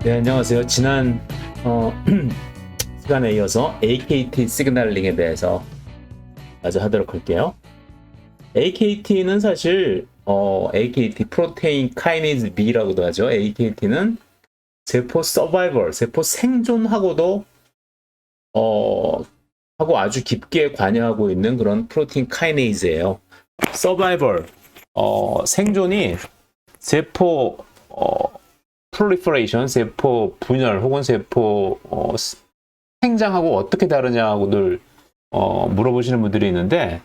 네, 안녕하세요. 지난 시간에 이어서 AKT 시그널링에 대해서 마저 하도록 할게요. AKT는 사실 AKT 프로테인 카이네이즈 B라고도 하죠. AKT는 세포 서바이벌, 세포 생존하고도 하고 아주 깊게 관여하고 있는 그런 프로테인 카이네이즈예요. 서바이벌, 생존이 세포 프롤리퍼레이션, 세포 분열 혹은 세포 생장하고 어떻게 다르냐고 늘 물어보시는 분들이 있는데,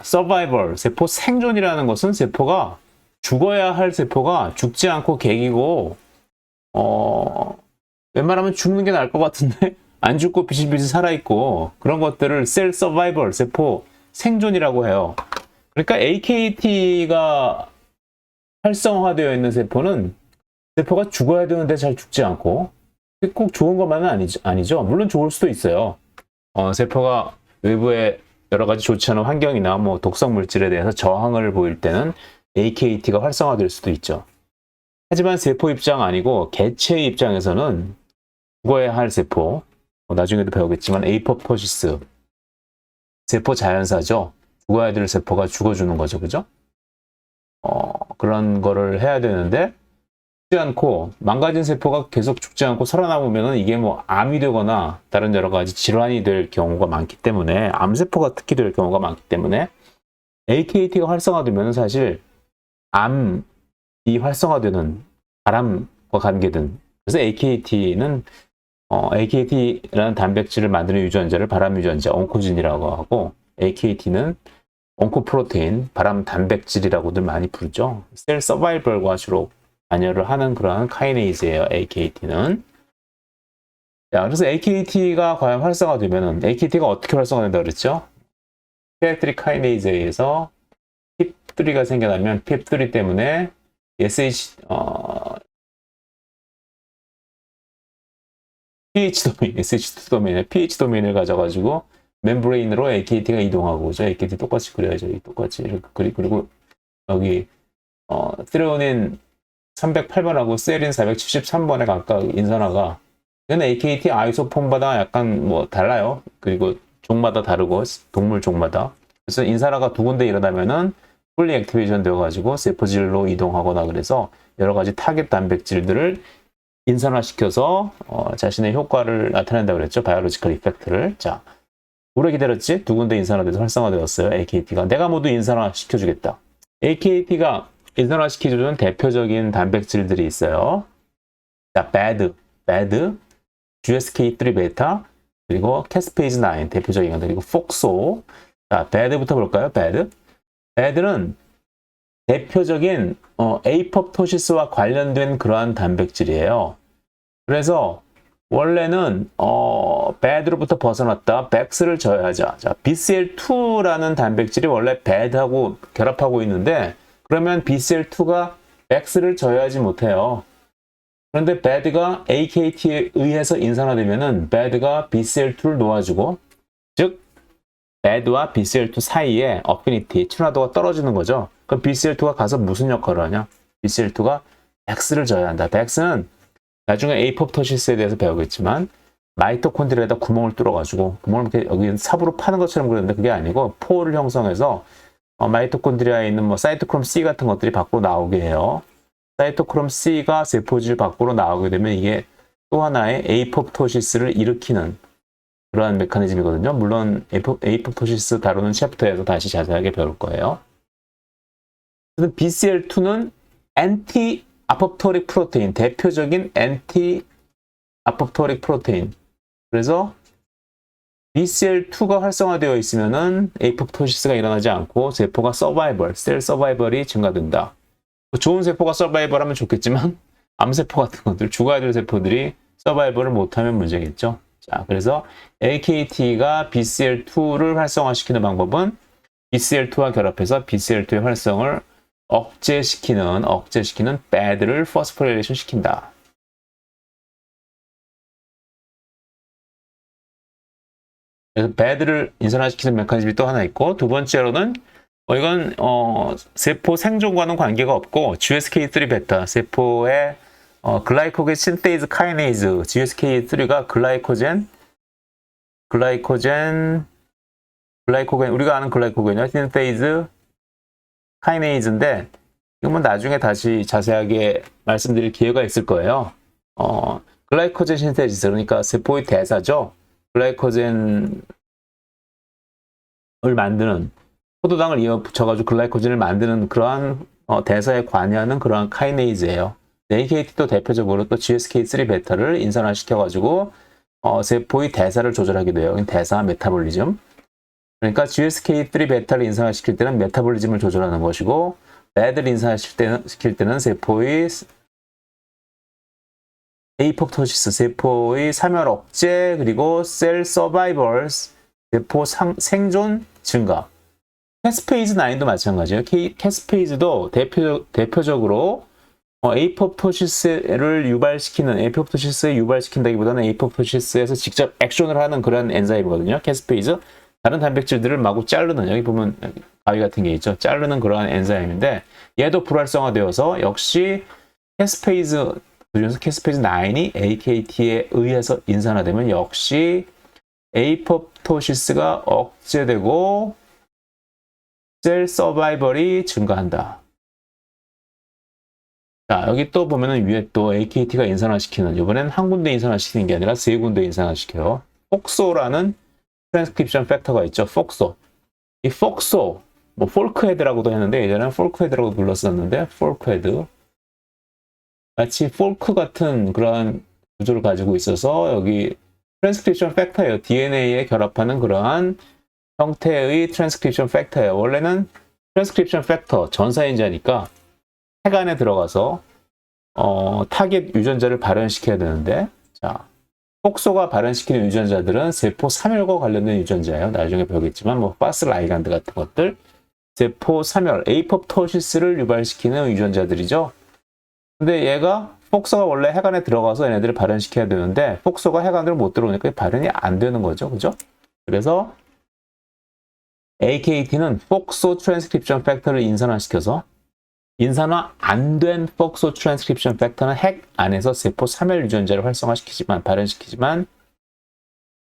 서바이벌, 세포 생존이라는 것은 세포가 죽어야 할 세포가 죽지 않고 개기고, 웬만하면 죽는 게 나을 것 같은데 안 죽고 비실비실 살아있고, 그런 것들을 셀 서바이벌, 세포 생존이라고 해요. 그러니까 AKT가 활성화되어 있는 세포는 세포가 죽어야 되는데 잘 죽지 않고, 꼭 좋은 것만은 아니죠. 물론 좋을 수도 있어요. 세포가 외부에 여러 가지 좋지 않은 환경이나 뭐 독성 물질에 대해서 저항을 보일 때는 AKT가 활성화될 수도 있죠. 하지만 세포 입장 아니고 개체의 입장에서는 죽어야 할 세포, 나중에도 배우겠지만 에이포토시스, 세포 자연사죠. 죽어야 될 세포가 죽어주는 거죠. 그죠? 그런 거를 해야 되는데, 죽지 않고 망가진 세포가 계속 죽지 않고 살아남으면 이게 뭐 암이 되거나 다른 여러 가지 질환이 될 경우가 많기 때문에, 암세포가 특히 될 경우가 많기 때문에 AKT가 활성화되면 사실 암이 활성화되는, 바람과 관계된, 그래서 AKT라는 단백질을 만드는 유전자를 바람 유전자, 온코진이라고 하고, AKT는 온코프로테인, 바람 단백질이라고들 많이 부르죠. 셀 서바이벌과 주로 관여를 하는 그런 카이네이즈예요, AKT는. 자, 그래서 AKT가 과연 활성화되면은, AKT가 어떻게 활성화된다 그랬죠? PI3 카이네이즈에 의해서 PIP3가 생겨나면 PIP3 때문에 pH 도메인, SH2 도메인에 pH 도메인을 가져가지고 멤브레인으로 AKT가 이동하고, 그죠? AKT 똑같이 그려야죠. 똑같이 이렇게 그리고 여기 트레오닌 308번하고 세린 473번에 각각 인산화가, 이건 AKT 아이소폼마다 약간 뭐 달라요. 그리고 종마다 다르고, 동물 종마다. 그래서 인산화가 두 군데 일어나면은 풀리 액티베이션 되어가지고 세포질로 이동하거나, 그래서 여러 가지 타겟 단백질들을 인산화시켜서 자신의 효과를 나타낸다고 그랬죠. 바이올로지컬 이펙트를. 자, 오래 기다렸지? 두 군데 인산화돼서 활성화되었어요. AKT가. 내가 모두 인산화시켜주겠다. AKT가 인산화시켜주는 대표적인 단백질들이 있어요. 자, BAD, GSK3베타, 그리고 캐스페이즈 9, 대표적인 것, 그리고 폭소. 자, BAD부터 볼까요? BAD는 대표적인 에이포토시스와 관련된 그러한 단백질이에요. 그래서 원래는 BAD로부터 벗어났다 BAX를 저해하자. 자, BCL2라는 단백질이 원래 BAD하고 결합하고 있는데, 그러면 BCL2가 BAX를 저해하지 못해요. 그런데 BAD가 AKT에 의해서 인산화되면은 BAD가 BCL2를 놓아주고, 즉 BAD와 BCL2 사이에 어피니티, 친화도가 떨어지는 거죠. 그럼 BCL2가 가서 무슨 역할을 하냐? BCL2가 BAX를 저해한다. BAX는 나중에 에이포토시스에 대해서 배우겠지만, 마이토콘드리아에다 구멍을 뚫어가지고, 구멍을 이렇게 여기 삽으로 파는 것처럼 그렸는데 그게 아니고 포를 형성해서 마이토콘드리아에 있는 뭐 사이토크롬 C 같은 것들이 밖으로 나오게 해요. 사이토크롬 C가 세포질 밖으로 나오게 되면 이게 또 하나의 에이포토시스를 일으키는 그러한 메커니즘이거든요. 물론 에이포토시스 다루는 챕터에서 다시 자세하게 배울 거예요. BCL2는 엔티 아포프토릭 프로테인, 대표적인 엔티 아포프토릭 프로테인. 그래서 BCL2가 활성화되어 있으면은 에이포토시스가 일어나지 않고 세포가 서바이벌, 셀 서바이벌이 증가된다. 좋은 세포가 서바이벌하면 좋겠지만 암세포 같은 것들, 죽어야 될 세포들이 서바이벌을 못하면 문제겠죠. 자, 그래서 AKT가 BCL2를 활성화시키는 방법은 BCL2와 결합해서 BCL2의 활성을 억제시키는 BAD를 포스포리레이션 시킨다. 그래서 BAD를 인산화시키는 메커니즘이 또 하나 있고, 두 번째로는 이건 세포 생존과는 관계가 없고 GSK3 베타, 세포의 글라이코겐 신테이즈 카이네이즈 GSK3가 글라이코겐 우리가 아는 글라이코겐이요. 신테이즈 카이네이즈인데 이건 나중에 다시 자세하게 말씀드릴 기회가 있을 거예요. 글라이코젠 신테이즈 그러니까 세포의 대사죠. 글라이코젠을 만드는 포도당을 이어 붙여가지고 글라이코젠을 만드는 그러한 대사에 관여하는 그러한 카이네이즈예요. AKT도 대표적으로 또 GSK3 베타를 인산화시켜가지고 세포의 대사를 조절하기도 해요. 대사 메타볼리즘. 그러니까 GSK3 베타를 인산화시킬 때는 메타볼리즘을 조절하는 것이고 배드를 인산화시킬 때는 세포의 에이포토시스, 세포의 사멸 억제, 그리고 셀 서바이벌스, 세포 생존 증가. 캐스페이즈 9도 마찬가지예요. 캐스페이즈도 대표적으로 에이포토시스를 에이포토시스에 유발시킨다기보다는 에이포토시스에서 직접 액션을 하는 그런 엔자임이거든요. 캐스페이즈. 다른 단백질들을 마구 자르는, 여기 보면 가위 같은 게 있죠. 자르는 그러한 엔자임인데 얘도 불활성화되어서 역시 캐스페이즈 그중에서 캐스페이즈 9이 AKT에 의해서 인산화되면 역시 에이포토시스가 억제되고 셀 서바이벌이 증가한다. 자, 여기 또 보면은 위에 또 AKT가 인산화시키는, 이번엔 한 군데 인산화시키는 게 아니라 세 군데 인산화시켜요. 폭소라는 트랜스크립션 팩터가 있죠. 폭소. 이 폭소, 뭐 폴크헤드라고도 했는데 예전에는 폴크헤드라고 불렀었는데 폴크헤드. 마치 폴크 같은 그러한 구조를 가지고 있어서 여기 트랜스크립션 팩터예요. DNA에 결합하는 그러한 형태의 트랜스크립션 팩터예요. 원래는 트랜스크립션 팩터 전사인자니까 핵 안에 들어가서 타겟 유전자를 발현시켜야 되는데, 자, 폭소가 발현시키는 유전자들은 세포 사멸과 관련된 유전자예요. 나중에 배우겠지만 뭐 파스 라이간드 같은 것들, 세포 사멸, 에이포토시스를 유발시키는 유전자들이죠. 근데 얘가 폭소가 원래 핵 안에 들어가서 얘네들을 발현시켜야 되는데 폭소가 핵 안으로 못 들어오니까 발현이 안 되는 거죠. 그죠? 그래서 AKT는 폭소 트랜스크립션 팩터를 인산화시켜서 인산화 안 된 폭소 트랜스크립션 팩터는 핵 안에서 세포 사멸 유전자를 발현시키지만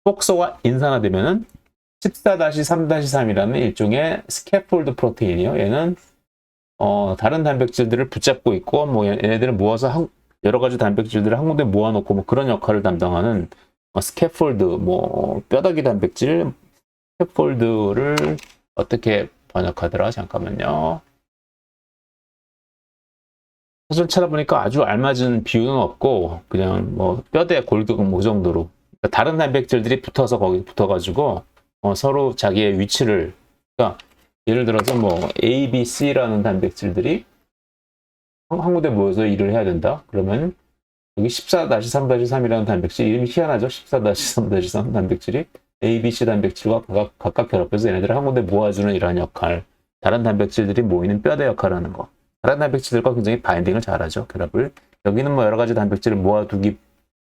폭소가 인산화되면은 14-3-3이라는 일종의 스캐폴드 프로테인이에요. 얘는 다른 단백질들을 붙잡고 있고 뭐 얘네들을 모아서 여러 가지 단백질들을 한 군데 모아놓고 뭐 그런 역할을 담당하는 스캐폴드, 뭐 뼈다귀 단백질 스캐폴드를 어떻게 번역하더라? 잠깐만요. 사실 찾아보니까 아주 알맞은 비유는 없고 그냥 뭐 뼈대 골격은 뭐 정도로, 그러니까 다른 단백질들이 붙어서 거기 붙어가지고 서로 자기의 위치를, 그러니까 예를 들어서 뭐 A, B, C라는 단백질들이 한 군데 모여서 일을 해야 된다. 그러면 여기 14-3-3이라는 단백질, 이름이 희한하죠. 14-3-3 단백질이 A, B, C 단백질과 각각 결합해서 얘네들을 한 군데 모아주는 이러한 역할, 다른 단백질들이 모이는 뼈대 역할을 하는 거. 다른 단백질들과 굉장히 바인딩을 잘하죠. 결합을. 여기는 뭐 여러 가지 단백질을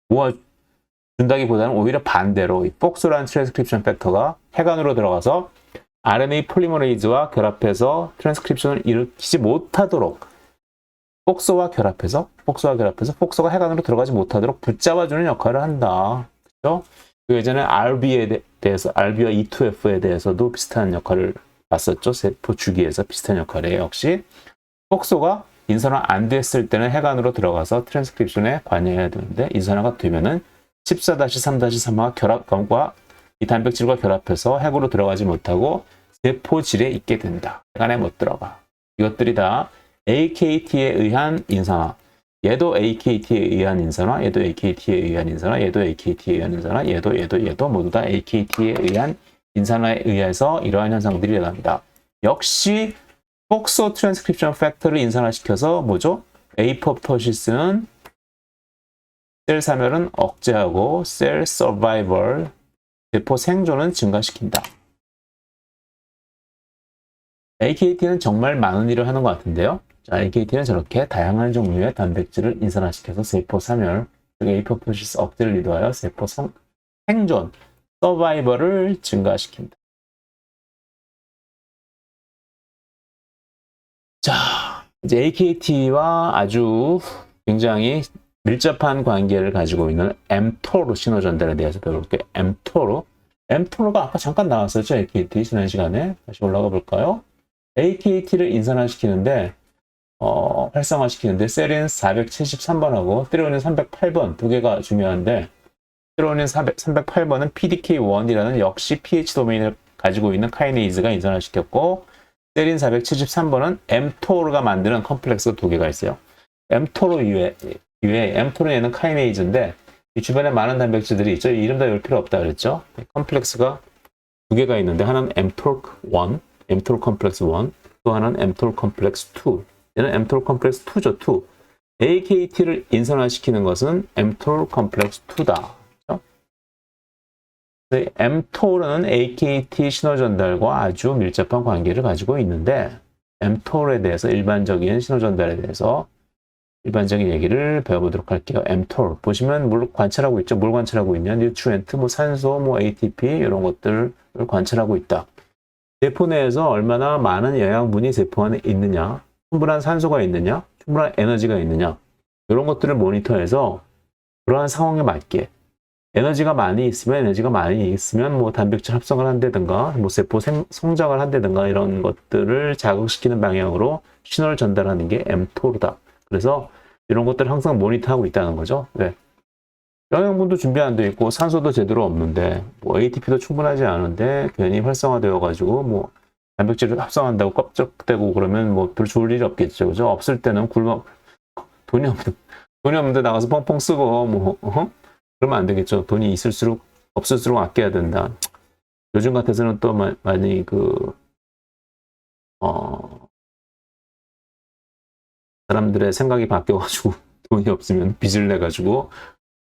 모아준다기보다는 오히려 반대로 이 폭소라는 트랜스크립션 팩터가 핵 안으로 들어가서 RNA 폴리머레이즈와 결합해서 트랜스크립션을 일으키지 못하도록 폭소와 결합해서 폭소가 핵 안으로 들어가지 못하도록 붙잡아주는 역할을 한다. 그렇죠? 그 예전에 RB에 대해서, RB와 E2F에 대해서도 비슷한 역할을 봤었죠. 세포 주기에서 비슷한 역할이에요. 역시 폭소가 인산화 안 됐을 때는 핵 안으로 들어가서 트랜스크립션에 관여해야 되는데 인산화가 되면은 14-3-3과 결합과 이 단백질과 결합해서 핵으로 들어가지 못하고 세포질에 있게 된다. 핵 안에 못 들어가. 이것들이 다 AKT에 의한 인산화. 얘도 AKT에 의한 인산화, 얘도 AKT에 의한 인산화, 얘도 AKT에 의한 인산화, 얘도 모두 다 AKT에 의한 인산화에 의해서 이러한 현상들이 일어납니다. 역시 폭소 트랜스크립션 팩터를 인산화시켜서 뭐죠? 에이포토시스는 셀 사멸은 억제하고 셀 서바이벌, 세포 생존은 증가시킨다. AKT는 정말 많은 일을 하는 것 같은데요. 자, AKT는 저렇게 다양한 종류의 단백질을 인산화시켜서 세포 사멸, 즉 에이포토시스 억제를 유도하여 세포 생존, 서바이벌을 증가시킨다. 자, 이제 AKT와 아주 굉장히 밀접한 관계를 가지고 있는 mTOR 신호 전달에 대해서 배워볼게요. mTOR. mTOR가 아까 잠깐 나왔었죠. AKT 지난 시간에. 다시 올라가 볼까요? AKT를 인산화시키는데 활성화시키는데 세린 473번하고 트리오닌 308번 두 개가 중요한데 트리오닌 308번은 PDK1이라는 역시 pH 도메인을 가지고 있는 카이네이즈가 인산화시켰고 세린 473번은 mTOR가 만드는 컴플렉스가 두 개가 있어요. mTOR 이외에 mTOR에는 카이네이즈인데 이 주변에 많은 단백질들이 있죠. 이름 다 외울 필요 없다 그랬죠. 컴플렉스가 두 개가 있는데 하나는 mTOR1, mTOR 컴플렉스 1, 또 하나는 mTOR 컴플렉스 2. 얘는 mTOR 컴플렉스 2죠, 2. AKT를 인산화시키는 것은 mTOR 컴플렉스 2다. mTOR은 AKT 신호 전달과 아주 밀접한 관계를 가지고 있는데 mTOR에 대해서 일반적인 신호 전달에 대해서 일반적인 얘기를 배워보도록 할게요. mTOR 보시면 뭘 관찰하고 있죠? 뭘 관찰하고 있냐? 뉴트리엔트, 뭐 산소, 뭐 ATP 이런 것들을 관찰하고 있다. 세포 내에서 얼마나 많은 영양분이 세포 안에 있느냐, 충분한 산소가 있느냐, 충분한 에너지가 있느냐 이런 것들을 모니터해서 그러한 상황에 맞게 에너지가 많이 있으면 뭐 단백질 합성을 한다든가 뭐 세포 성장을 한다든가 이런 것들을 자극시키는 방향으로 신호를 전달하는 게 mTOR다. 그래서 이런 것들을 항상 모니터하고 있다는 거죠. 네. 영양분도 준비 안 돼 있고 산소도 제대로 없는데 뭐 ATP도 충분하지 않은데 괜히 활성화되어 가지고 뭐 단백질을 합성한다고 껍적대고 그러면 뭐 별 좋을 일이 없겠죠. 그죠? 없을 때는 돈이 없는데 나가서 펑펑 쓰고 뭐 그러면 안 되겠죠. 돈이 있을수록 없을수록 아껴야 된다. 요즘 같아서는 또 많이 사람들의 생각이 바뀌어가지고 돈이 없으면 빚을 내가지고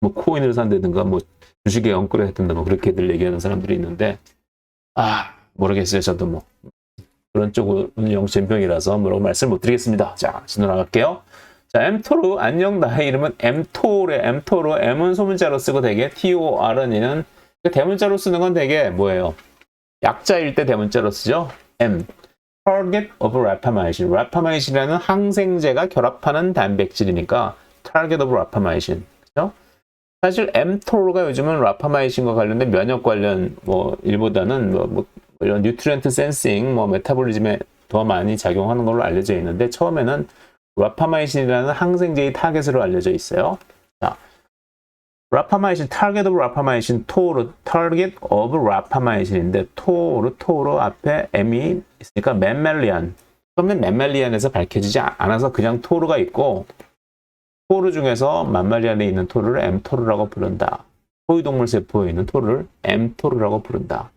뭐 코인을 산다든가 뭐 주식에 엉끌어 했든가 뭐 그렇게들 얘기하는 사람들이 있는데 모르겠어요. 저도 뭐 그런 쪽은 영전병이라서 뭐라고 말씀 못 드리겠습니다. 자, 진호 나갈게요. 자, mTOR 안녕. 나의 이름은 mTOR. m은 소문자로 쓰고 되게 TOR은 대문자로 쓰는 건 되게 뭐예요? 약자일 때 대문자로 쓰죠. m target of rapamycin. rapamycin이라는 항생제가 결합하는 단백질이니까 target of rapamycin. 그죠? 사실 mTOR가 요즘은 rapamycin과 관련된 면역 관련 뭐 일보다는 뭐 이런 뉴트리언트 센싱, 뭐 메타볼리즘에 더 많이 작용하는 걸로 알려져 있는데 처음에는 rapamycin이라는 항생제의 타겟으로 알려져 있어요. 자, rapamycin, target of rapamycin, target of rapamycin인데 토르 앞에 m이 있으니까 맴멜리안. 처음엔 맴멜리안에서 밝혀지지 않아서 그냥 토르가 있고 토르 중에서 맘말리안에 있는 토르를 mTOR라고 부른다. 포유동물 세포에 있는 토르를 mTOR라고 부른다.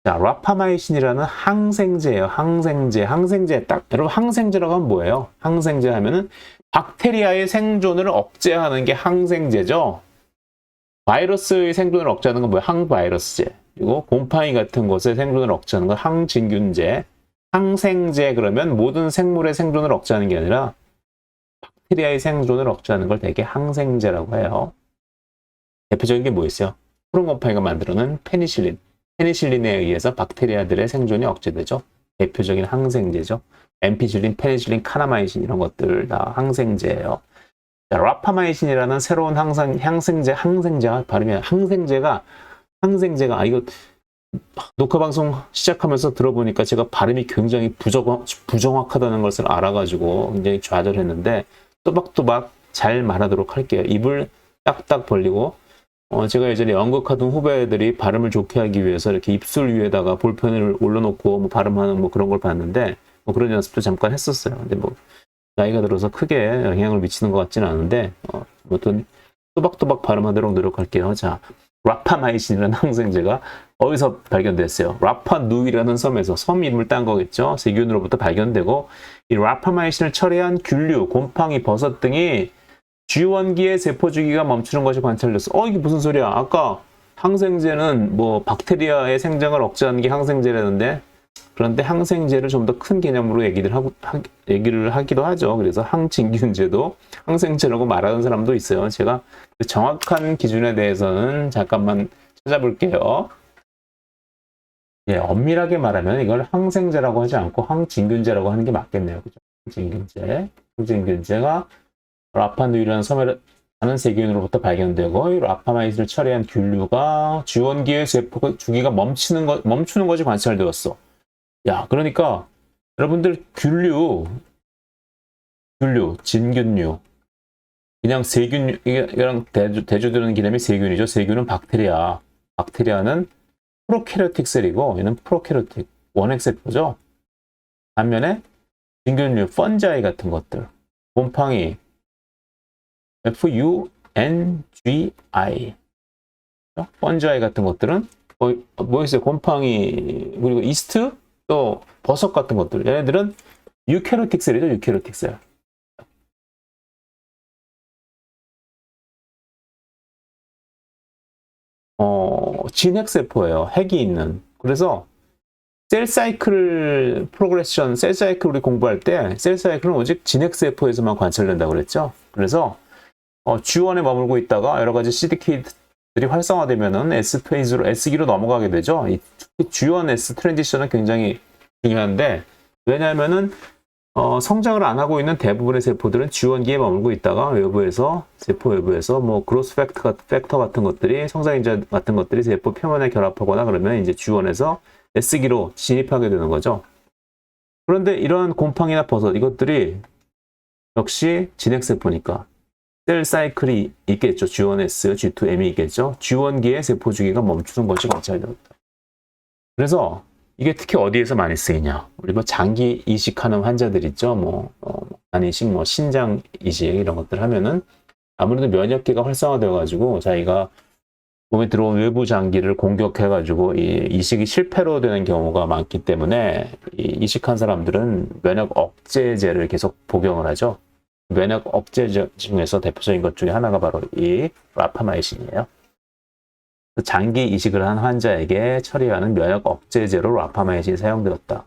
자, rapamycin이라는 항생제예요. 항생제. 딱 여러분 항생제라고 하면 뭐예요? 항생제 하면은 박테리아의 생존을 억제하는 게 항생제죠. 바이러스의 생존을 억제하는 건 뭐예요? 항바이러스제. 그리고 곰팡이 같은 것의 생존을 억제하는 건 항진균제. 항생제 그러면 모든 생물의 생존을 억제하는 게 아니라 박테리아의 생존을 억제하는 걸 되게 항생제라고 해요. 대표적인 게 뭐 있어요? 푸른 곰팡이가 만들어낸 페니실린. 페니실린에 의해서 박테리아들의 생존이 억제되죠. 대표적인 항생제죠. 엠피실린, 페니실린, 카나마이신 이런 것들 다 항생제예요. 자, 라파마이신이라는 새로운 항생제가 발음이 항생제가 이거 녹화 방송 시작하면서 들어보니까 제가 발음이 굉장히 부정확하다는 것을 알아가지고 굉장히 좌절했는데 또박또박 잘 말하도록 할게요. 입을 딱딱 벌리고 제가 예전에 연극하던 후배들이 발음을 좋게 하기 위해서 이렇게 입술 위에다가 볼펜을 올려놓고 뭐 발음하는 뭐 그런 걸 봤는데 뭐 그런 연습도 잠깐 했었어요. 근데 뭐 나이가 들어서 크게 영향을 미치는 것 같지는 않은데 아무튼 또박또박 발음하도록 노력할게요. 자, 라파마이신이라는 항생제가 어디서 발견됐어요? 라파누이라는 섬에서 섬 이름을 딴 거겠죠. 세균으로부터 발견되고 이 라파마이신을 처리한 균류, 곰팡이, 버섯 등이 G1기의 세포 주기가 멈추는 것이 관찰됐어. 이게 무슨 소리야? 아까 항생제는 뭐 박테리아의 생장을 억제하는 게 항생제라는데 그런데 항생제를 좀 더 큰 개념으로 얘기를 하기도 하죠. 그래서 항진균제도 항생제라고 말하는 사람도 있어요. 제가 그 정확한 기준에 대해서는 잠깐만 찾아볼게요. 예, 엄밀하게 말하면 이걸 항생제라고 하지 않고 항진균제라고 하는 게 맞겠네요. 그죠? 항진균제가 라파누이라는 섬에 하는 세균으로부터 발견되고 이 라파마이신을 처리한 균류가 주원기의 세포 주기가 멈추는 것이 관찰되었어. 야, 그러니까 여러분들 진균류, 그냥 세균, 이랑 대조되는 개념이 세균이죠. 세균은 박테리아. 박테리아는 프로캐리오틱 셀이고 얘는 프로캐리오틱 원핵세포죠. 반면에 진균류, 펀자이 같은 것들, 곰팡이, FUNGI, 펀자이 같은 것들은 뭐 있어요? 곰팡이, 그리고 이스트, 또 버섯 같은 것들. 얘네들은 유캐리오틱 셀이죠. 유캐리오틱 셀. 진핵세포예요. 핵이 있는. 그래서 셀 사이클 프로그레션, 셀 사이클 우리 공부할 때 셀 사이클은 오직 진핵세포에서만 관찰된다고 그랬죠. 그래서 G1에 머물고 있다가 여러 가지 CDK들이 활성화되면은 S기로 넘어가게 되죠. 이 G1S 트랜지션은 굉장히 중요한데, 왜냐하면은 성장을 안 하고 있는 대부분의 세포들은 G1기에 머물고 있다가 세포 외부에서 뭐 그로스 팩터 같은 것들이, 성장인자 같은 것들이 세포 표면에 결합하거나 그러면 이제 G1에서 S기로 진입하게 되는 거죠. 그런데 이러한 곰팡이나 버섯, 이것들이 역시 진핵세포니까 셀 사이클이 있겠죠. G1S, G2M이 있겠죠. G1기의 세포 주기가 멈추는 것이 관찰되었다. 그래서 이게 특히 어디에서 많이 쓰이냐? 우리 뭐 장기 이식하는 환자들 있죠. 간 이식, 신장 이식 이런 것들 하면은 아무래도 면역계가 활성화되어 가지고 자기가 몸에 들어온 외부 장기를 공격해 가지고 이 이식이 실패로 되는 경우가 많기 때문에 이 이식한 사람들은 면역 억제제를 계속 복용을 하죠. 면역 억제제 중에서 대표적인 것 중에 하나가 바로 이 라파마이신이에요. 장기 이식을 한 환자에게 처리하는 면역 억제제로 라파마이신이 사용되었다.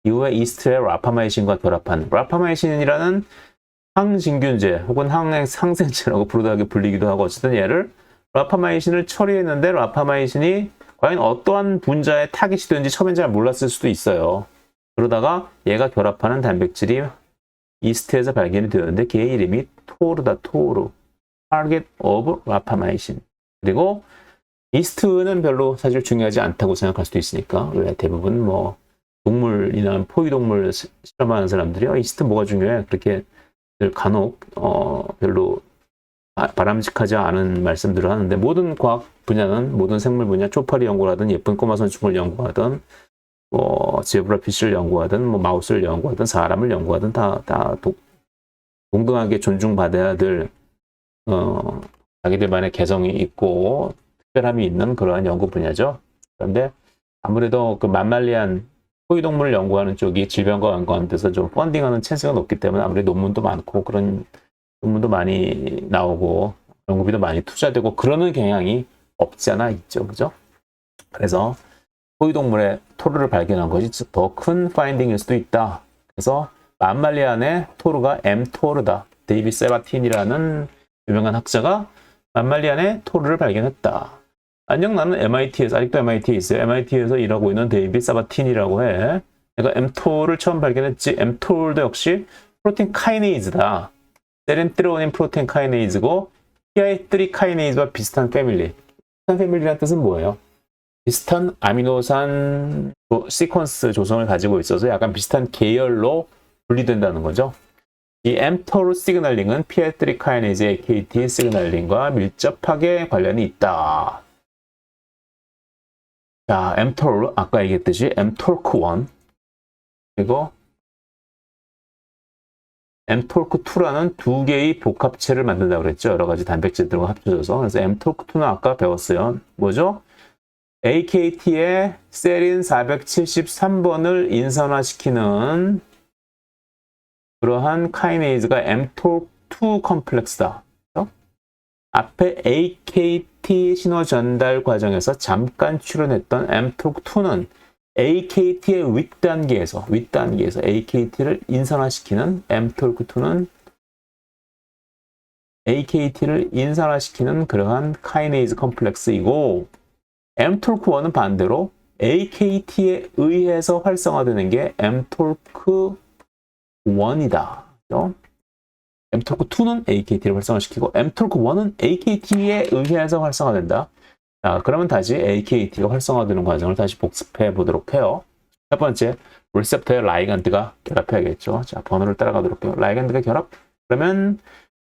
이후에 이스트의 라파마이신과 결합한 라파마이신이라는 항진균제 혹은 항생제라고 불리기도 하고, 어쨌든 얘를 라파마이신을 처리했는데 라파마이신이 과연 어떠한 분자에 타깃이 되는지 처음엔 잘 몰랐을 수도 있어요. 그러다가 얘가 결합하는 단백질이 이스트에서 발견이 되었는데 걔의 이름이 토르다. 토르, Target of Rapamycin. 그리고 이스트는 별로 사실 중요하지 않다고 생각할 수도 있으니까, 왜 대부분 동물이나 포유동물 실험하는 사람들이 이스트 뭐가 중요해? 그렇게 간혹 별로 바람직하지 않은 말씀들을 하는데, 모든 과학 분야는, 모든 생물 분야, 초파리 연구하든 예쁜 꼬마 선충을 연구하든 제브라피쉬를 연구하든 마우스를 연구하든 사람을 연구하든 다 동등하게 존중받아야 될 자기들만의 개성이 있고 특별함이 있는 그러한 연구 분야죠. 그런데 아무래도 그 만말리한 포유동물을 연구하는 쪽이 질병과 연구하는 데서 좀 펀딩하는 찬스가 높기 때문에 아무래도 논문도 많고 그런 논문도 많이 나오고 연구비도 많이 투자되고 그러는 경향이 없지 않아 있죠. 그죠? 그래서 포유동물의 토르를 발견한 것이 더 큰 파인딩일 수도 있다. 그래서 만말리안의 토르가 엠토르다. 데이비 세바틴이라는 유명한 학자가 만말리안의 토르를 발견했다. 안녕, 나는 MIT에서, 아직도 MIT에 있어요. MIT에서 일하고 있는 데이비 세바틴이라고 해. 내가 엠토를 처음 발견했지. 엠토도 역시 프로틴 카이네이즈다. 세렌트로닌 프로틴 카이네이즈고 PI3 카이네이즈와 비슷한 패밀리. 비슷한 패밀리라는 뜻은 뭐예요? 비슷한 아미노산 시퀀스 조성을 가지고 있어서 약간 비슷한 계열로 분리된다는 거죠. 이 mTOR 시그널링은 PI3 카이네이즈 AKT 시그널링과 밀접하게 관련이 있다. 자, mTOR 아까 얘기했듯이 mTORC1 그리고 mTORC2라는 두 개의 복합체를 만든다고 그랬죠. 여러 가지 단백질들과 합쳐져서. 그래서 mTORC2는 아까 배웠어요. 뭐죠? AKT의 세린 473번을 인산화시키는 그러한 카이네이즈가 mTOR2 컴플렉스다. 앞에 AKT 신호 전달 과정에서 잠깐 출현했던 mTOR2는 AKT의 윗단계에서 AKT를 인산화시키는 mTOR2는 AKT를 인산화시키는 그러한 카이네이즈 컴플렉스이고, mTORC1은 반대로 AKT에 의해서 활성화되는 게 mTORC1이다. mTORC2는 AKT를 활성화시키고 mTORC1은 AKT에 의해서 활성화된다. 자, 그러면 다시 AKT가 활성화되는 과정을 다시 복습해 보도록 해요. 첫 번째, 리셉터에 라이간드가 결합해야겠죠. 자, 번호를 따라가도록 해요. 라이간드가 결합? 그러면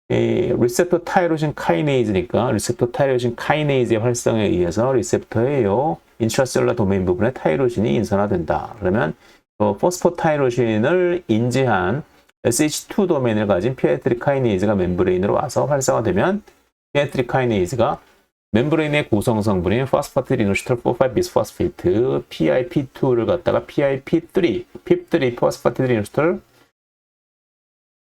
이 리셉터 타이로신 카이네이즈니까 리셉터 타이로신 카이네이즈의 활성에 의해서 리셉터의 요 인트라셀룰라 도메인 부분에 타이로신이 인산화된다. 그러면 포스포타이로신을 인지한 SH2 도메인을 가진 피에트리 카이네이즈가 멤브레인으로 와서 활성화되면 피에트리 카이네이즈가 멤브레인의 구성 성분인 포스파티디노시톨 4,5-비스포스페이트 PIP2를 갖다가 PIP3, PIP3 포스파티디노시톨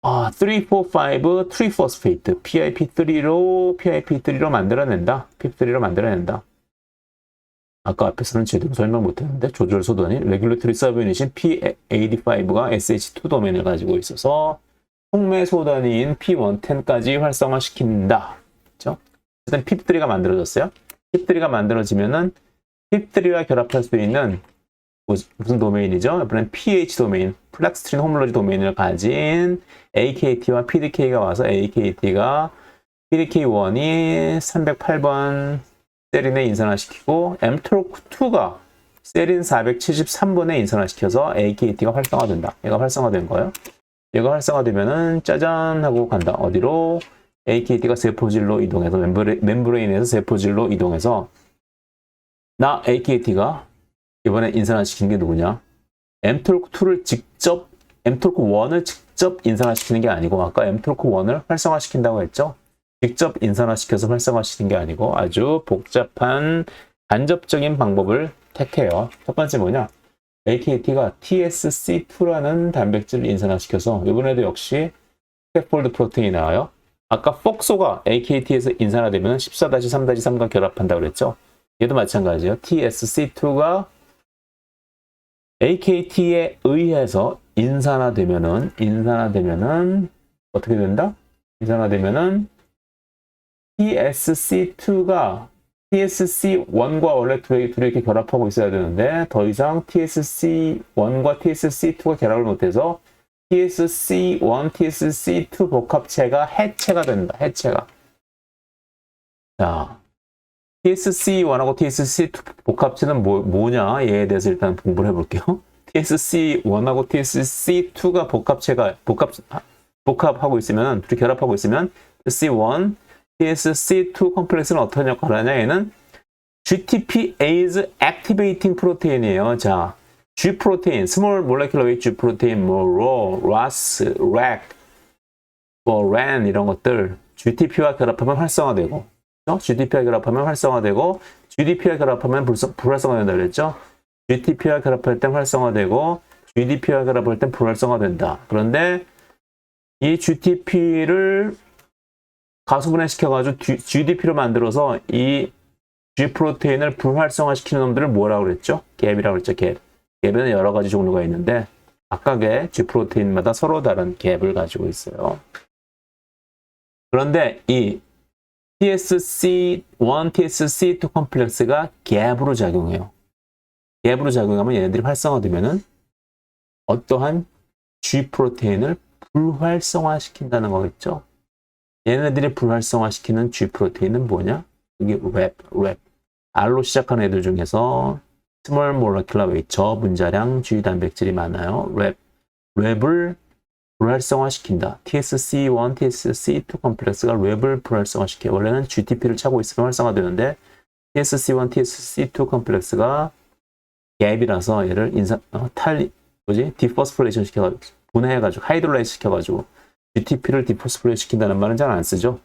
3,4,5 트리포스페이트 PIP3로 만들어낸다. PIP3로 만들어낸다. 아까 앞에서는 제대로 설명 못했는데 조절 소단인 레귤레터리 서브유닛인 P85가 SH2 도메인을 가지고 있어서 촉매 소단위인 P110까지 활성화시킨다. 그렇죠? 일단 PIP3가 만들어졌어요. PIP3가 만들어지면은 PIP3와 결합할 수 있는 무슨 도메인이죠? 이번엔 pH 도메인, 플렉스트린 호몰로지 도메인을 가진 AKT와 PDK가 와서 AKT가 PDK1이 308번 세린에 인산화시키고 mTORC2가 세린 473번에 인산화시켜서 AKT가 활성화된다. 얘가 활성화된 거예요. 얘가 활성화되면은 짜잔 하고 간다. 어디로? AKT가 세포질로 이동해서 멤브레인에서 세포질로 이동해서 나 AKT가 이번에 인산화시킨 게 누구냐? mTORC1을 직접 인산화시키는 게 아니고 아까 mTORC1을 활성화시킨다고 했죠? 직접 인산화시켜서 활성화시키는 게 아니고 아주 복잡한 간접적인 방법을 택해요. 첫 번째 뭐냐? AKT가 TSC2라는 단백질을 인산화시켜서 이번에도 역시 스태폴드 프로테인이 나와요. 아까 폭소가 AKT에서 인산화되면 14-3-3과 결합한다고 그랬죠? 얘도 마찬가지예요. TSC2가 AKT에 의해서 인산화되면은 어떻게 된다? 인산화되면은 TSC2가 TSC1과 원래 둘이 이렇게 결합하고 있어야 되는데 더 이상 TSC1과 TSC2가 결합을 못해서 TSC1, TSC2 복합체가 해체가 된다. 해체가. 자, TSC1하고 TSC2 복합체는 뭐냐? 얘에 대해서 일단 공부를 해볼게요. TSC1하고 TSC2가 복합하고 있으면, 둘이 결합하고 있으면 TSC1, TSC2 컴플렉스는 어떤 역할을 하냐? 얘는 GTPase Activating 프로테인이에요. 자, G 프로테인, Small Molecular Weight G 프로테인, RAW, RAS, RAC, RAN 이런 것들 GTP와 결합하면 활성화되고 GDP와 결합하면 활성화되고 GDP와 결합하면 불활성화된다 그랬죠? GTP와 결합할 땐 활성화되고 GDP와 결합할 땐 불활성화된다. 그런데 이 GTP를 가수분해시켜가지고 GDP로 만들어서 이 G 프로테인을 불활성화시키는 놈들을 뭐라고 그랬죠? 갭이라고 그랬죠. 갭. 갭에는 여러 가지 종류가 있는데 각각의 G 프로테인마다 서로 다른 갭을 가지고 있어요. 그런데 이 TSC1, TSC2 컴플렉스가 갭으로 작용해요. 갭으로 작용하면 얘네들이 활성화되면은 어떠한 G 프로테인을 불활성화시킨다는 거겠죠. 얘네들이 불활성화시키는 G 프로테인은 뭐냐? 이게 랩. R로 시작하는 애들 중에서 Small Molecular Weight, 저분자량 G 단백질이 많아요. 랩을 불활성화시킨다. TSC1, TSC2 컴플렉스가 랩을 불활성화시켜요. 원래는 GTP를 차고 있으면 활성화되는데 TSC1, TSC2 컴플렉스가 갭이라서 얘를 디포스포레이션 시켜가지고 분해해가지고 하이드롤라이즈 시켜가지고 GTP를 디포스포레이션 시킨다는 말은 잘 안 쓰죠.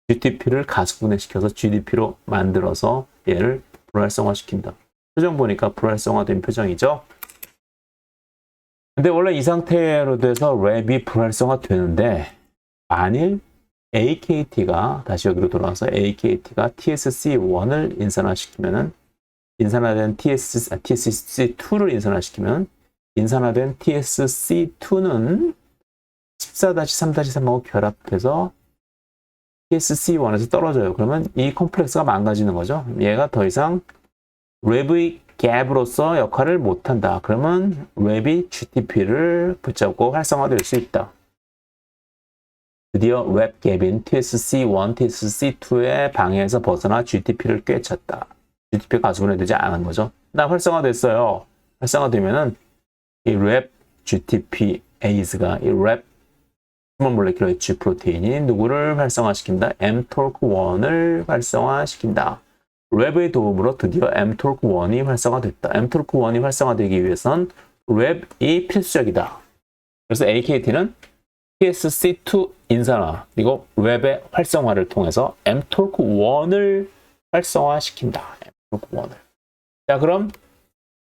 GTP를 가수분해시켜서 GDP로 만들어서 얘를 불활성화시킨다. 표정 보니까 불활성화된 표정이죠. 근데 원래 이 상태로 돼서 랩이 불활성화 되는데 만일 AKT가 다시 여기로 돌아와서 AKT가 TSC1을 인산화시키면은 인산화된 TSC2를 인산화시키면 인산화된 TSC2는 14-3-3하고 결합해서 TSC1에서 떨어져요. 그러면 이 컴플렉스가 망가지는 거죠. 얘가 더 이상 랩의 갭으로서 역할을 못한다. 그러면 랩이 GTP를 붙잡고 활성화될 수 있다. 드디어 웹갭인 TSC1, TSC2의 방해에서 벗어나 GTP를 꿰찼다. GTP가 가수분해되지 않은 거죠. 나 활성화됐어요. 활성화되면은 이 랩 GTPase가 이 랩 스몰 몰레큘러 H 프로테인이 누구를 활성화시킨다? mTORC1을 활성화시킨다. 랩의 도움으로 드디어 mTORC1이 활성화됐다. mTORC1이 활성화되기 위해선 랩이 필수적이다. 그래서 AKT는 TSC2 인산화 그리고 웹의 활성화를 통해서 mTORC1을 활성화시킨다. mTORC1을. 자, 그럼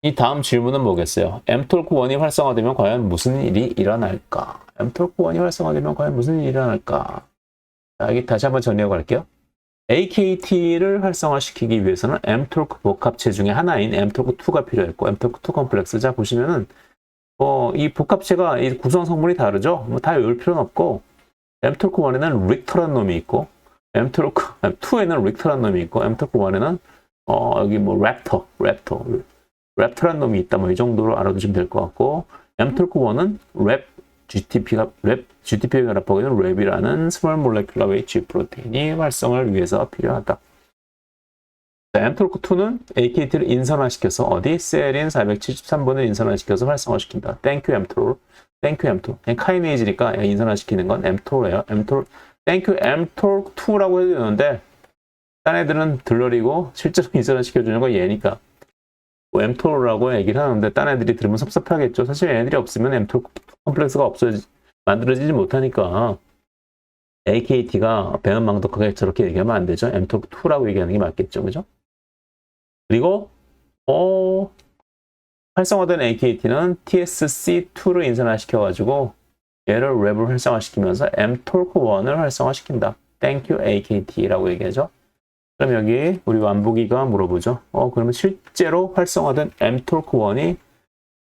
이 다음 질문은 뭐겠어요? mTORC1이 활성화되면 과연 무슨 일이 일어날까? mTORC1이 활성화되면 과연 무슨 일이 일어날까? 자, 여기 다시 한번 정리하고 갈게요. AKT를 활성화시키기 위해서는 mTORC 복합체 중에 하나인 mTORC2가 필요했고 mTORC2 컴플렉스. 자, 보시면은 이 복합체가 이 구성 성분이 다르죠? 뭐 다 외울 필요는 없고 mTORC1에는 릭터라는 놈이 있고 mTORC2에는 릭터라는 놈이 있고 mTORC1에는 여기 뭐 랩터라는 놈이 있다. 뭐 이 정도로 알아두시면 될 것 같고 mTORC1은 GTP가 결합하고 있는 랩이라는 스몰 몰레큘러 웨이트 프로테인이 활성화를 위해서 필요하다. mTORC2는 AKT를 인산화시켜서 어디? 셀인 473번을 인산화시켜서 활성화시킨다. Thank you mTOR. Thank you mTOR. 그냥 카이네이즈니까 인산화시키는 건 mTOR예요. Thank you mTOR2라고 해도 되는데 딴 애들은 들러리고 실제로 인산화시켜주는 건 얘니까 뭐 mTOR라고 얘기를 하는데 딴 애들이 들으면 섭섭하겠죠. 사실 얘네들이 없으면 mTOR 컴플렉스가 만들어지지 못하니까 AKT가 배은망덕하게 저렇게 얘기하면 안 되죠. mTOR2라고 얘기하는 게 맞겠죠. 그죠? 그리고 활성화된 AKT는 TSC2를 인산화시켜가지고 얘를 랩을 활성화시키면서 mTORC1을 활성화시킨다. Thank you AKT라고 얘기하죠. 그럼 여기 우리 완복이가 물어보죠. 그러면 실제로 활성화된 mTORC1이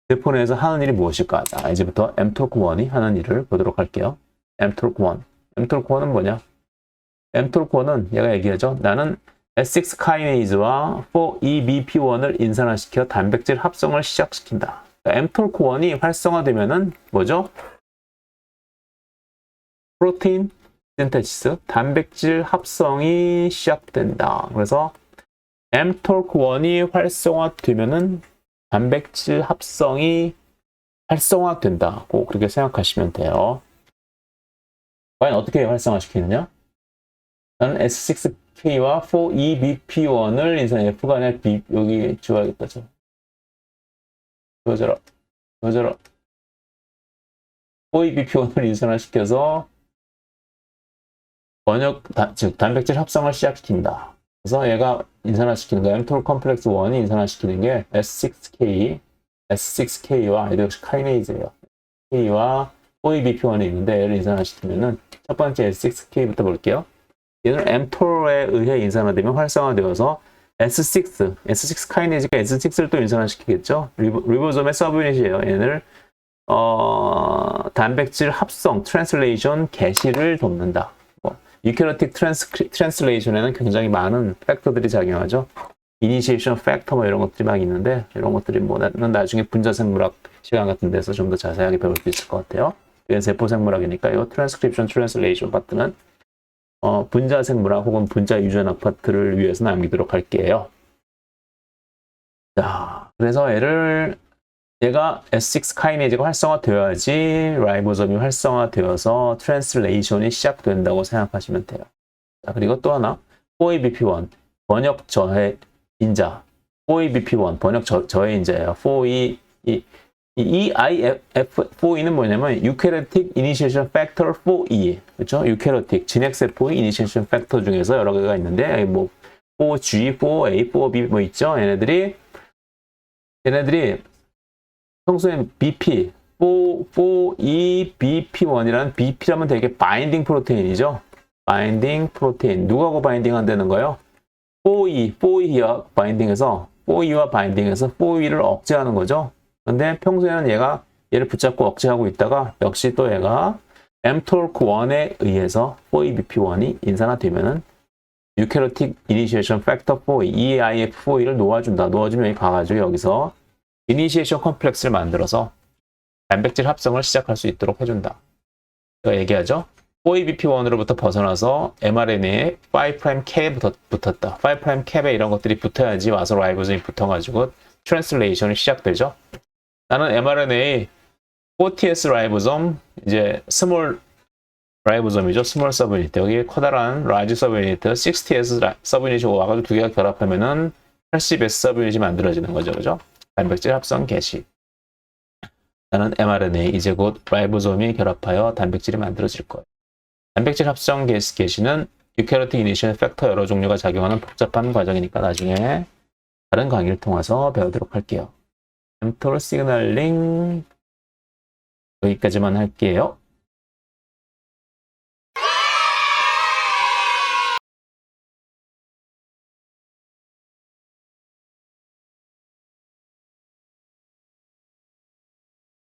대포 내에서 하는 일이 무엇일까? 자, 이제부터 mTORC1이 하는 일을 보도록 할게요. mTORC1은 뭐냐? mTORC1은 얘가 얘기하죠. 나는 S6 카이네이즈와 4EBP1을 인산화시켜 단백질 합성을 시작시킨다. 그러니까 mTORC1이 활성화되면은 뭐죠? 프로테인 신테시스, 단백질 합성이 시작된다. 그래서 mTORC1이 활성화되면은 단백질 합성이 활성화된다고 그렇게 생각하시면 돼요. 과연 어떻게 활성화시키느냐? 나는 S6K와 4EBP1을 인산 F가 아니라 B, 여기 지워야겠다. 지워져라. 4EBP1을 인산화시켜서 즉 단백질 합성을 시작시킨다. 그래서 얘가 인산화시키는 거 mTOR 컴플렉스 1이 인산화시키는 게 S6K와 얘도 역시 카이네이즈예요. K와 4EBP1이 있는데 얘를 인산화시키면은 첫 번째 S6K부터 볼게요. 얘는 mTOR에 의해 인산화되면 활성화되어서 S6 카이네이즈가 S6를 또 인산화시키겠죠. 리보솜의 서브유닛이에요. 얘를 단백질 합성, 트랜슬레이션, 개시를 돕는다. 유캐리오틱 트랜슬레이션에는 굉장히 많은 팩터들이 작용하죠. 이니시에이션 팩터 뭐 이런 것들이 막 있는데 이런 것들이 뭐는 나중에 분자생물학 시간 같은 데서 좀 더 자세하게 배울 수 있을 것 같아요. 이건 세포생물학이니까 이 트랜스크립션 트랜슬레이션 파트는 분자생물학 혹은 분자유전학 파트를 위해서 남기도록 할게요. 자, 그래서 얘가 S6 카이네이즈가 활성화되어야지 라이보솜이 활성화되어서 트랜슬레이션이 시작된다고 생각하시면 돼요. 자, 그리고 또 하나 4EBP1 번역 저해 인자 4EBP1 번역 저해 인자예요. 4E 이 EIF4E는 뭐냐면 유캐리오틱 이니시에이션 팩터 4E 그렇죠? 유캐리오틱 진핵세포의 이니시에이션 팩터 중에서 여러 개가 있는데 뭐 4G, 4A, 4B 뭐 있죠? 얘네들이 평소에 BP, 4EBP1이라는 BP라면 되게 바인딩 프로테인이죠. 바인딩 프로테인. 누구하고 바인딩 한다는 거예요? 4E와 바인딩해서 4E를 억제하는 거죠. 근데 평소에는 얘를 붙잡고 억제하고 있다가 역시 또 얘가 mTORC1에 의해서 4EBP1이 인산화되면은 유캐리오틱 이니시에이션 팩터 4E, EIF4E를 놓아준다. 놓아주면 여기 가가지고 여기서 이니시에이션 컴플렉스를 만들어서 단백질 합성을 시작할 수 있도록 해준다. 제가 얘기하죠. OABP1으로부터 벗어나서 mRNA에 5' 캡에 붙었다. 5' 캡에 이런 것들이 붙어야지 와서 라이보솜이 붙어가지고 트랜슬레이션이 시작되죠. 나는 mRNA 40S 라이보솜, 이제 스몰 라이보솜이죠. 스몰 서브유니트. 여기 커다란 라지 서브유니트 60S 서브유니트 와가지고 두 개가 결합하면은 80S 서브유니트이 만들어지는 거죠. 그죠? 단백질 합성 개시. 나는 mRNA, 이제 곧 라이보솜이 결합하여 단백질이 만들어질 거예요. 단백질 합성 개시는 유캐리오틱 이니셜 팩터 여러 종류가 작용하는 복잡한 과정이니까 나중에 다른 강의를 통해서 배우도록 할게요. 엠톨 시그널링 여기까지만 할게요.